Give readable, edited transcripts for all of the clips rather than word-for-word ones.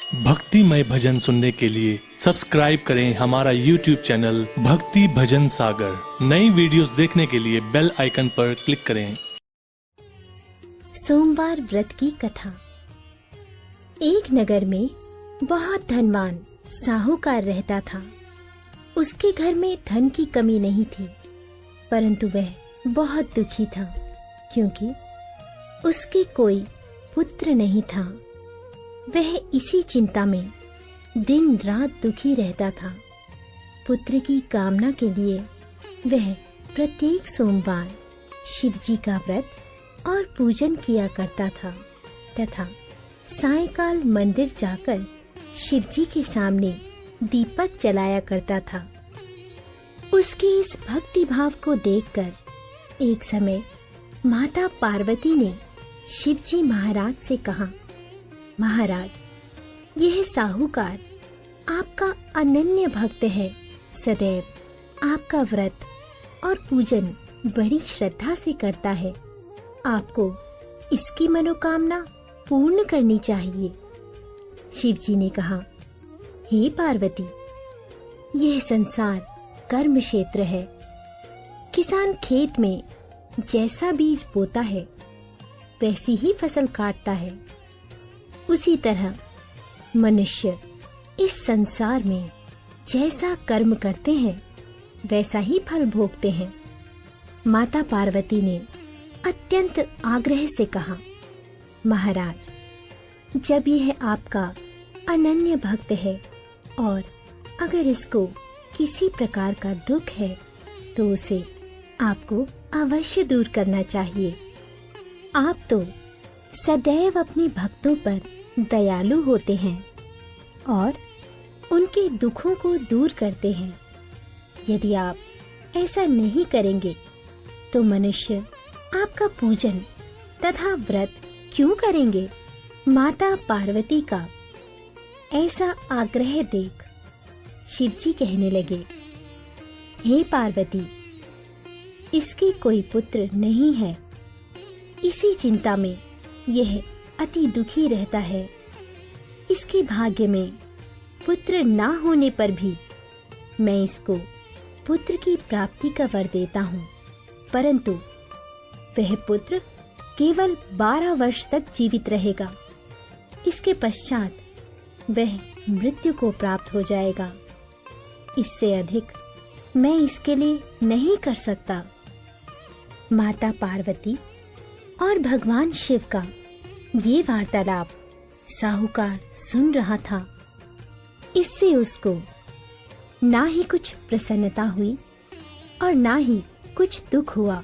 भक्तिमय भजन सुनने के लिए सब्सक्राइब करें हमारा YouTube चैनल भक्ति भजन सागर। नई वीडियोस देखने के लिए बेल आइकन पर क्लिक करें। सोमवार व्रत की कथा। एक नगर में बहुत धनवान साहूकार रहता था। उसके घर में धन की कमी नहीं थी, परंतु वह बहुत दुखी था क्योंकि उसके कोई पुत्र नहीं था। वह इसी चिंता में दिन रात दुखी रहता था। पुत्र की कामना के लिए वह प्रत्येक सोमवार शिव जी का व्रत और पूजन किया करता था तथा सायंकाल मंदिर जाकर शिव जी के सामने दीपक जलाया करता था। उसके इस भक्ति भाव को देखकर एक समय माता पार्वती ने शिव जी महाराज से कहा, महाराज, यह साहूकार आपका अनन्य भक्त है। सदैव आपका व्रत और पूजन बड़ी श्रद्धा से करता है। आपको इसकी मनोकामना पूर्ण करनी चाहिए। शिव जी ने कहा, हे पार्वती, यह संसार कर्म क्षेत्र है। किसान खेत में जैसा बीज बोता है वैसी ही फसल काटता है। उसी तरह मनुष्य इस संसार में जैसा कर्म करते हैं वैसा ही फल भोगते हैं। माता पार्वती ने अत्यंत आग्रह से कहा, महाराज, जब यह आपका अनन्य भक्त है और अगर इसको किसी प्रकार का दुख है तो उसे आपको अवश्य दूर करना चाहिए। आप तो सदैव अपने भक्तों पर दयालु होते हैं और उनके दुखों को दूर करते हैं। यदि आप ऐसा नहीं करेंगे तो मनुष्य आपका पूजन तथा व्रत क्यों करेंगे? माता पार्वती का ऐसा आग्रह देख शिव जी कहने लगे, हे पार्वती, इसके कोई पुत्र नहीं है। इसी चिंता में यह अति दुखी रहता है। इसके भाग्य में पुत्र ना होने पर भी मैं इसको पुत्र की प्राप्ति का वर देता हूँ, परंतु वह पुत्र केवल 12 वर्ष तक जीवित रहेगा। इसके पश्चात वह मृत्यु को प्राप्त हो जाएगा। इससे अधिक मैं इसके लिए नहीं कर सकता। माता पार्वती और भगवान शिव का ये वार्तालाप साहूकार सुन रहा था। इससे उसको ना ही कुछ प्रसन्नता हुई और ना ही कुछ दुख हुआ।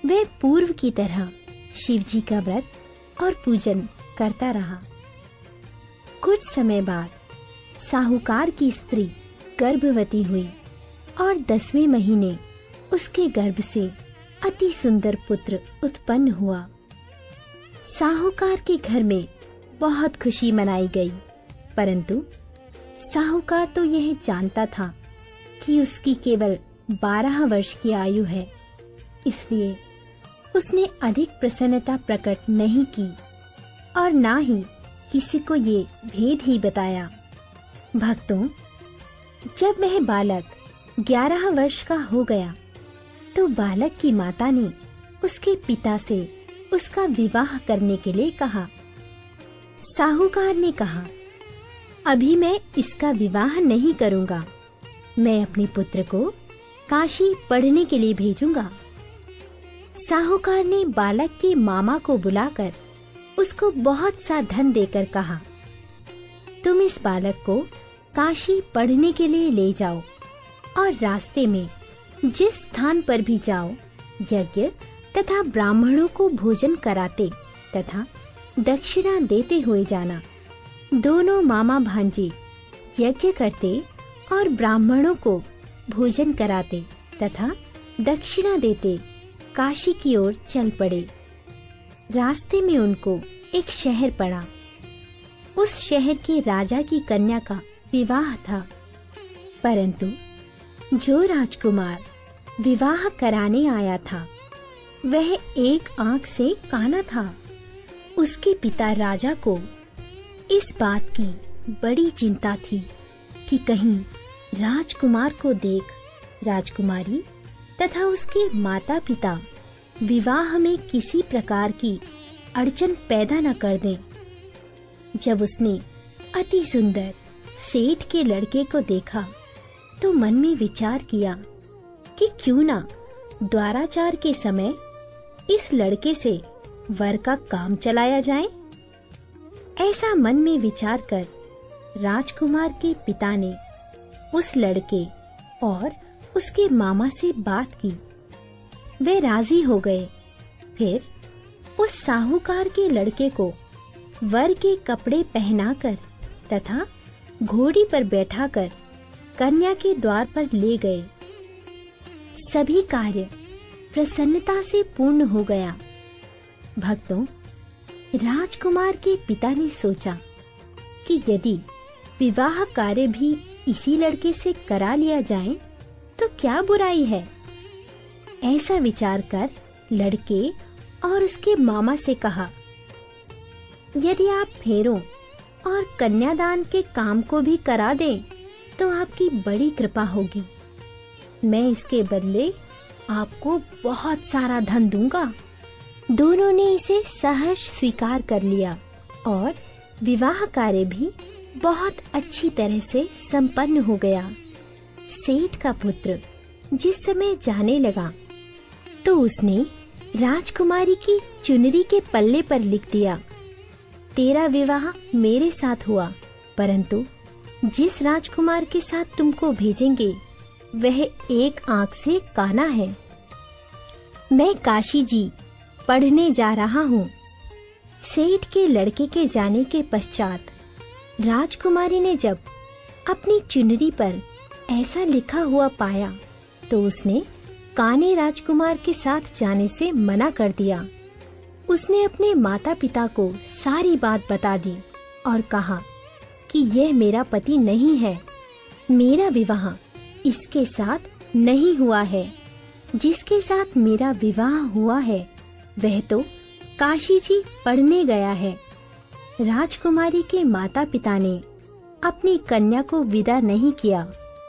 वह पूर्व की तरह शिव जी का व्रत और पूजन करता रहा। कुछ समय बाद साहूकार की स्त्री गर्भवती हुई और 10वें महीने उसके गर्भ से अति सुंदर पुत्र उत्पन्न हुआ। साहूकार के घर में बहुत खुशी मनाई गई, परंतु साहूकार तो यह जानता था कि उसकी केवल 12 वर्ष की आयु है, इसलिए उसने अधिक प्रसन्नता प्रकट नहीं की और ना ही किसी को ये भेद ही बताया। भक्तों, जब वह बालक 11 वर्ष का हो गया तो बालक की माता ने उसके पिता से उसका विवाह करने के लिए कहा। साहूकार ने कहा, अभी मैं इसका विवाह नहीं करूंगा। मैं अपने पुत्र को काशी पढ़ने के लिए भेजूंगा। साहूकार ने बालक के मामा को बुलाकर उसको बहुत सा धन देकर कहा, तुम इस बालक को काशी पढ़ने के लिए ले जाओ और रास्ते में जिस स्थान पर भी जाओ यज्ञ तथा ब्राह्मणों को भोजन कराते तथा दक्षिणा देते हुए जाना। दोनों मामा भांजे यज्ञ करते और ब्राह्मणों को भोजन कराते तथा दक्षिणा देते काशी की ओर चल पड़े। रास्ते में उनको एक शहर पड़ा। उस शहर के राजा की कन्या का विवाह था, परंतु जो राजकुमार विवाह कराने आया था वह एक आंख से काना था। उसके पिता राजा को इस बात की बड़ी चिंता थी कि कहीं राजकुमार को देख राजकुमारी तथा उसके माता पिता विवाह में किसी प्रकार की अड़चन पैदा न कर दें। जब उसने अति सुंदर सेठ के लड़के को देखा तो मन में विचार किया कि क्यों ना द्वाराचार के समय इस लड़के से वर का काम चलाया जाए। ऐसा मन में विचार कर राजकुमार के पिता ने उस लड़के और उसके मामा से बात की। वे राजी हो गए। फिर उस साहूकार के लड़के को वर के कपड़े पहनाकर तथा घोड़ी पर बैठाकर कन्या के द्वार पर ले गए। सभी कार्य प्रसन्नता से पूर्ण हो गया। भक्तों, राजकुमार के पिता ने सोचा कि यदि विवाह कार्य भी इसी लड़के से करा लिया जाए तो क्या बुराई है। ऐसा विचार कर लड़के और उसके मामा से कहा, यदि आप फेरों और कन्यादान के काम को भी करा दें तो आपकी बड़ी कृपा होगी। मैं इसके बदले आपको बहुत सारा धन दूंगा। दोनों ने इसे सहर्ष स्वीकार कर लिया और विवाह कार्य भी बहुत अच्छी तरह से संपन्न हो गया। सेठ का पुत्र जिस समय जाने लगा तो उसने राजकुमारी की चुनरी के पल्ले पर लिख दिया, तेरा विवाह मेरे साथ हुआ, परंतु जिस राजकुमार के साथ तुमको भेजेंगे वह एक आंख से काना है। मैं काशी जी पढ़ने जा रहा हूँ। सेठ के लड़के के जाने के पश्चात राजकुमारी ने जब अपनी चुनरी पर ऐसा लिखा हुआ पाया तो उसने काने राजकुमार के साथ जाने से मना कर दिया। उसने अपने माता पिता को सारी बात बता दी और कहा कि यह मेरा पति नहीं है, मेरा विवाह इसके साथ नहीं हुआ है। जिसके साथ मेरा विवाह हुआ है वह तो काशी जी पढ़ने गया है। राजकुमारी के माता पिता ने अपनी कन्या को विदा नहीं किया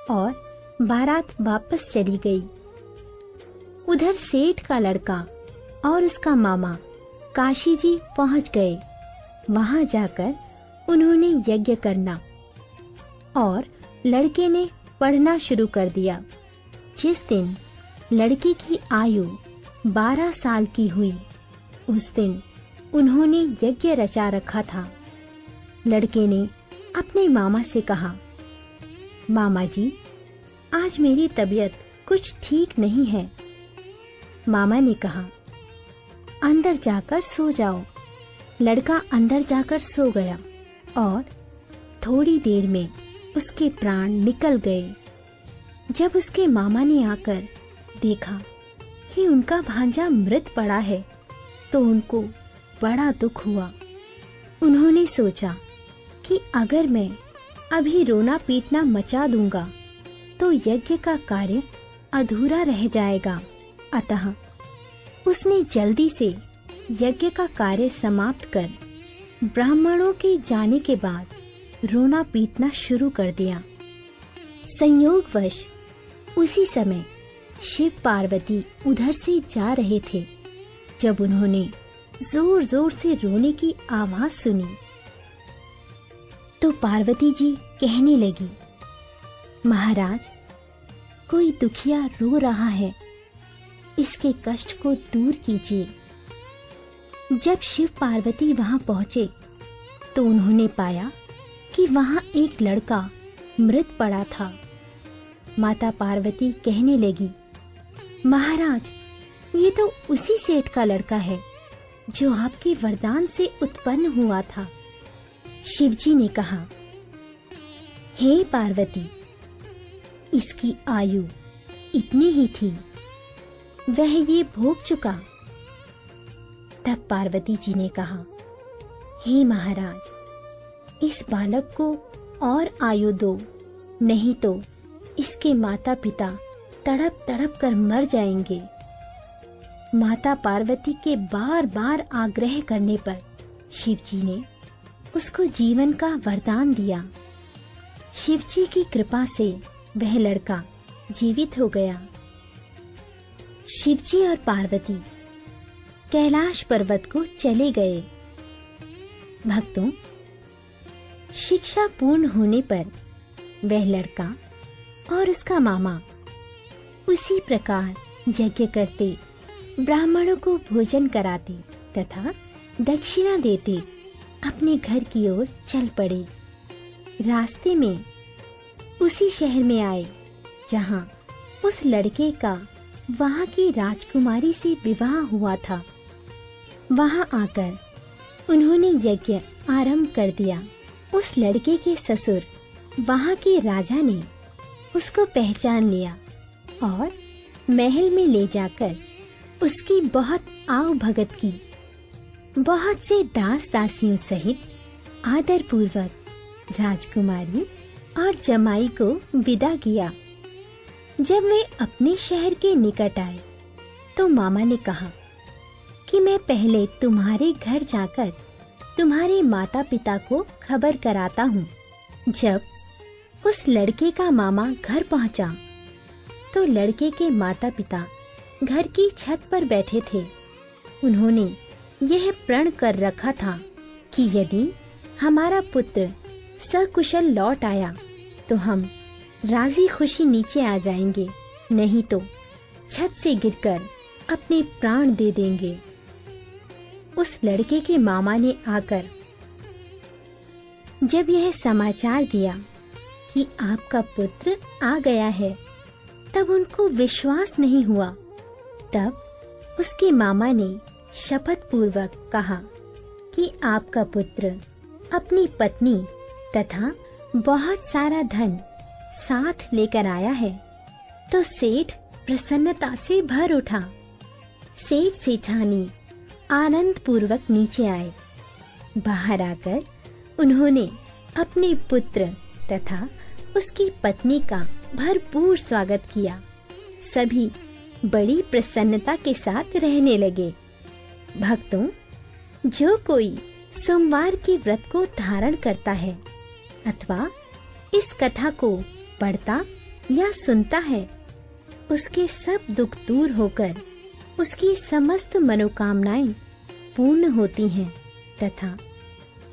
और बारात वापस चली गई। उधर सेठ का लड़का और उसका मामा काशी जी पहुंच गए। वहां जाकर उन्होंने यज्ञ करना और लड़के ने पढ़ना शुरू कर दिया। जिस दिन लड़की की आयु 12 साल की हुई उस दिन उन्होंने यज्ञ रचा रखा था। लड़के ने अपने मामा से कहा, मामा जी, आज मेरी तबीयत कुछ ठीक नहीं है। मामा ने कहा, अंदर जाकर सो जाओ। लड़का अंदर जाकर सो गया और थोड़ी देर में उसके प्राण निकल गए। जब उसके मामा ने आकर देखा कि उनका भांजा मृत पड़ा है तो उनको बड़ा दुख हुआ। उन्होंने सोचा कि अगर मैं अभी रोना पीटना मचा दूंगा तो यज्ञ का कार्य अधूरा रह जाएगा। अतः उसने जल्दी से यज्ञ का कार्य समाप्त कर ब्राह्मणों के जाने के बाद रोना पीटना शुरू कर दिया। संयोगवश उसी समय शिव पार्वती उधर से जा रहे थे। जब उन्होंने जोर जोर से रोने की आवाज सुनी तो पार्वती जी कहने लगी, महाराज, कोई दुखिया रो रहा है, इसके कष्ट को दूर कीजिए। जब शिव पार्वती वहां पहुंचे तो उन्होंने पाया कि वहां एक लड़का मृत पड़ा था। माता पार्वती कहने लगी, महाराज, ये तो उसी सेठ का लड़का है जो आपके वरदान से उत्पन्न हुआ था। शिवजी ने कहा, हे पार्वती, इसकी आयु इतनी ही थी, वह ये भोग चुका। तब पार्वती जी ने कहा, हे महाराज, इस बालक को और आयु दो, नहीं तो इसके माता पिता तड़प तड़प कर मर जाएंगे। माता पार्वती के बार बार आग्रह करने पर शिवजी ने उसको जीवन का वरदान दिया। शिवजी की कृपा से वह लड़का जीवित हो गया। शिवजी और पार्वती कैलाश पर्वत को चले गए। भक्तों, शिक्षा पूर्ण होने पर वह लड़का और उसका मामा उसी प्रकार यज्ञ करते, ब्राह्मणों को भोजन कराते तथा दक्षिणा देते अपने घर की ओर चल पड़े। रास्ते में उसी शहर में आए जहां उस लड़के का वहां की राजकुमारी से विवाह हुआ था। वहां आकर उन्होंने यज्ञ आरंभ कर दिया। उस लड़के के ससुर वहां के राजा ने उसको पहचान लिया और महल में ले जाकर उसकी बहुत आव भगत की। बहुत से दास दासियों सहित आदर पूर्वक राजकुमारी और जमाई को विदा किया। जब वे अपने शहर के निकट आए तो मामा ने कहा कि मैं पहले तुम्हारे घर जाकर तुम्हारे माता पिता को खबर कराता हूँ। जब उस लड़के का मामा घर पहुँचा तो लड़के के माता पिता घर की छत पर बैठे थे। उन्होंने यह प्रण कर रखा था कि यदि हमारा पुत्र सकुशल लौट आया तो हम राजी खुशी नीचे आ जाएंगे, नहीं तो छत से गिरकर अपने प्राण दे देंगे। उस लड़के के मामा ने आकर जब यह समाचार दिया कि आपका पुत्र आ गया है, तब उनको विश्वास नहीं हुआ। तब उसके मामा ने शपथ पूर्वक कहा कि आपका पुत्र अपनी पत्नी तथा बहुत सारा धन साथ लेकर आया है। तो सेठ प्रसन्नता से भर उठा। सेठ सेठानी आनंद पूर्वक नीचे आए। बाहर आकर उन्होंने अपने पुत्र तथा उसकी पत्नी का भरपूर स्वागत किया। सभी बड़ी प्रसन्नता के साथ रहने लगे। भक्तों, जो कोई सोमवार के व्रत को धारण करता है अथवा इस कथा को पढ़ता या सुनता है, उसके सब दुख दूर होकर उसकी समस्त मनोकामनाएं पूर्ण होती हैं तथा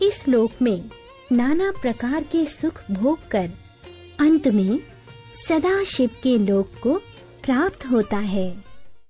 इस लोक में नाना प्रकार के सुख भोग कर अंत में सदा शिव के लोक को प्राप्त होता है।